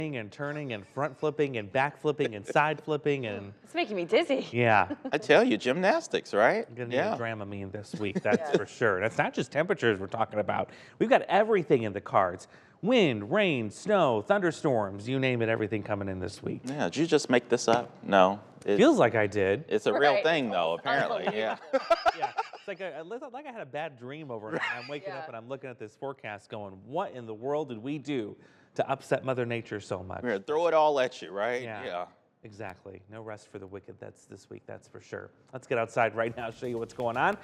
and turning and front flipping and back flipping and side flipping and It's making me dizzy. yeah. I tell you, gymnastics, right? I'm gonna need Yeah. a Dramamine this week, that's for sure. That's not just temperatures we're talking about. We've got everything in the cards. Wind, rain, snow, thunderstorms, you name it, everything coming in this week. Yeah. Did you just make this up? No. Feels like I did. It's a real Right. thing, though. Apparently. Yeah. Yeah, it's like I had a bad dream overnight. I'm waking up and I'm looking at this forecast going, what in the world did we do to upset Mother Nature so much? We're gonna throw it all at you, right? Yeah. Exactly. No rest for the wicked. That's this week, that's for sure. Let's get outside right now, show you what's going on.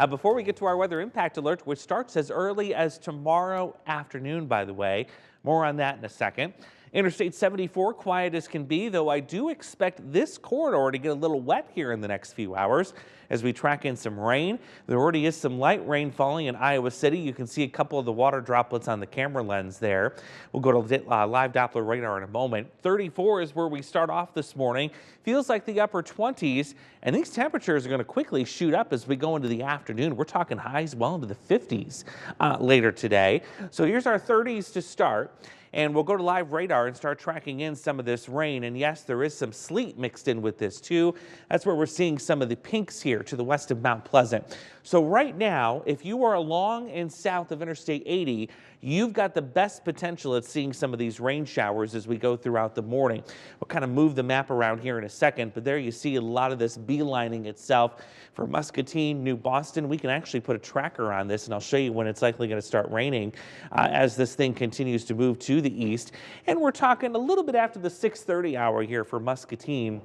Before we get to our weather impact alert, which starts as early as tomorrow afternoon, by the way. More on that in a second. Interstate 74, quiet as can be, though I do expect this corridor to get a little wet here in the next few hours as we track in some rain. There already is some light rain falling in Iowa City. You can see a couple of the water droplets on the camera lens there. We'll go to live Doppler radar in a moment. 34 is where we start off this morning. Feels like the upper 20s, and these temperatures are going to quickly shoot up as we go into the afternoon. We're talking highs well into the 50s later today. So here's our 30s to start. And we'll go to live radar and start tracking in some of this rain. And yes, there is some sleet mixed in with this too. That's where we're seeing some of the pinks here to the west of Mount Pleasant. So right now, if you are along and south of Interstate 80, you've got the best potential at seeing some of these rain showers as we go throughout the morning. We'll kind of move the map around here in a second, but there you see a lot of this beelining itself for Muscatine, New Boston. We can actually put a tracker on this, and I'll show you when it's likely going to start raining as this thing continues to move to the east. And we're talking a little bit after the 6:30 hour here for Muscatine.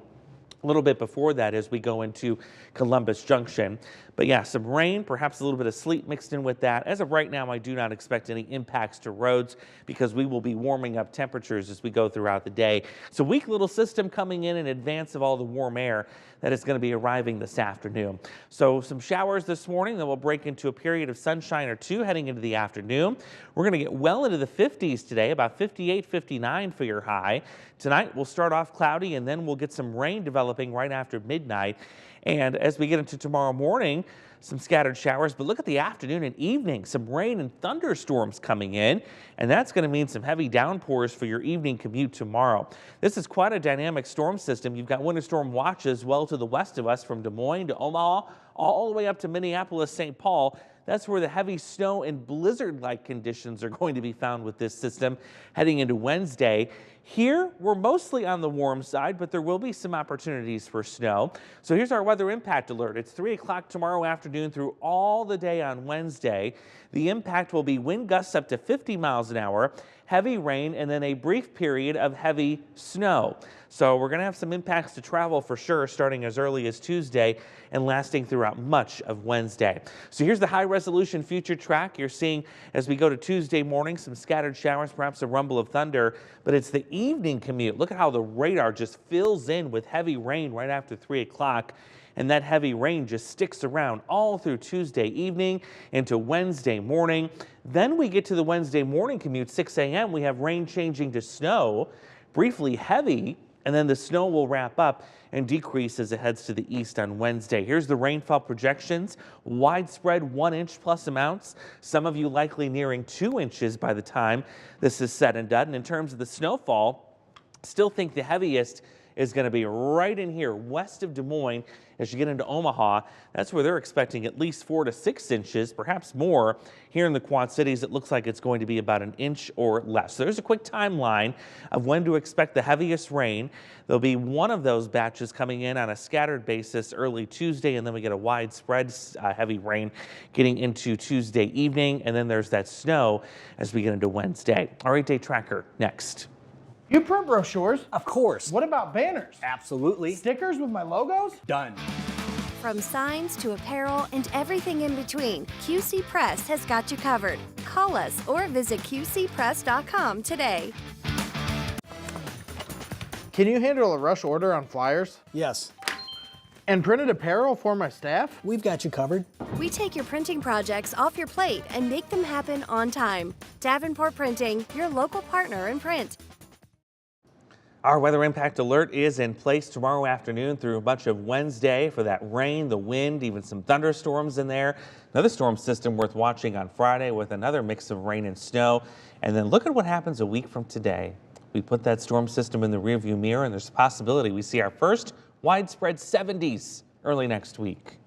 A little bit before that as we go into Columbus Junction. But yeah, some rain, perhaps a little bit of sleet mixed in with that. As of right now, I do not expect any impacts to roads because we will be warming up temperatures as we go throughout the day. It's a weak little system coming in advance of all the warm air that is going to be arriving this afternoon. So some showers this morning, then we'll break into a period of sunshine or two heading into the afternoon. We're going to get well into the 50s today, about 58, 59 for your high. Tonight, we'll start off cloudy and then we'll get some rain developing right after midnight. And as we get into tomorrow morning, some scattered showers, but look at the afternoon and evening, some rain and thunderstorms coming in, and that's going to mean some heavy downpours for your evening commute tomorrow. This is quite a dynamic storm system. You've got winter storm watches well to the west of us from Des Moines to Omaha, all the way up to Minneapolis, St. Paul. That's where the heavy snow and blizzard-like conditions are going to be found with this system heading into Wednesday. Here, we're mostly on the warm side, but there will be some opportunities for snow. So here's our weather impact alert. It's 3 o'clock tomorrow afternoon through all the day on Wednesday. The impact will be wind gusts up to 50 miles an hour, heavy rain, and then a brief period of heavy snow. So we're going to have some impacts to travel for sure, starting as early as Tuesday and lasting throughout much of Wednesday. So here's the high resolution future track. You're seeing as we go to Tuesday morning, some scattered showers, perhaps a rumble of thunder, but it's the evening commute. Look at how the radar just fills in with heavy rain right after 3 o'clock. And that heavy rain just sticks around all through Tuesday evening into Wednesday morning. Then we get to the Wednesday morning commute, 6 a.m. We have rain changing to snow, briefly heavy, and then the snow will wrap up and decrease as it heads to the east on Wednesday. Here's the rainfall projections. Widespread 1 inch plus amounts. Some of you likely nearing 2 inches by the time this is said and done. And in terms of the snowfall, still think the heaviest is going to be right in here west of Des Moines as you get into Omaha. That's where they're expecting at least 4 to 6 inches, perhaps more. Here in the Quad Cities, it looks like it's going to be about 1 inch or less. So there's a quick timeline of when to expect the heaviest rain. There'll be one of those batches coming in on a scattered basis early Tuesday, and then we get a widespread heavy rain getting into Tuesday evening, and then there's that snow as we get into Wednesday. Our 8-day tracker next. You print brochures? Of course. What about banners? Absolutely. Stickers with my logos? Done. From signs to apparel and everything in between, QC Press has got you covered. Call us or visit qcpress.com today. Can you handle a rush order on flyers? Yes. And printed apparel for my staff? We've got you covered. We take your printing projects off your plate and make them happen on time. Davenport Printing, your local partner in print. Our weather impact alert is in place tomorrow afternoon through much of Wednesday for that rain, the wind, even some thunderstorms in there. Another storm system worth watching on Friday with another mix of rain and snow. And then look at what happens a week from today. We put that storm system in the rearview mirror, and there's a possibility we see our first widespread 70s early next week.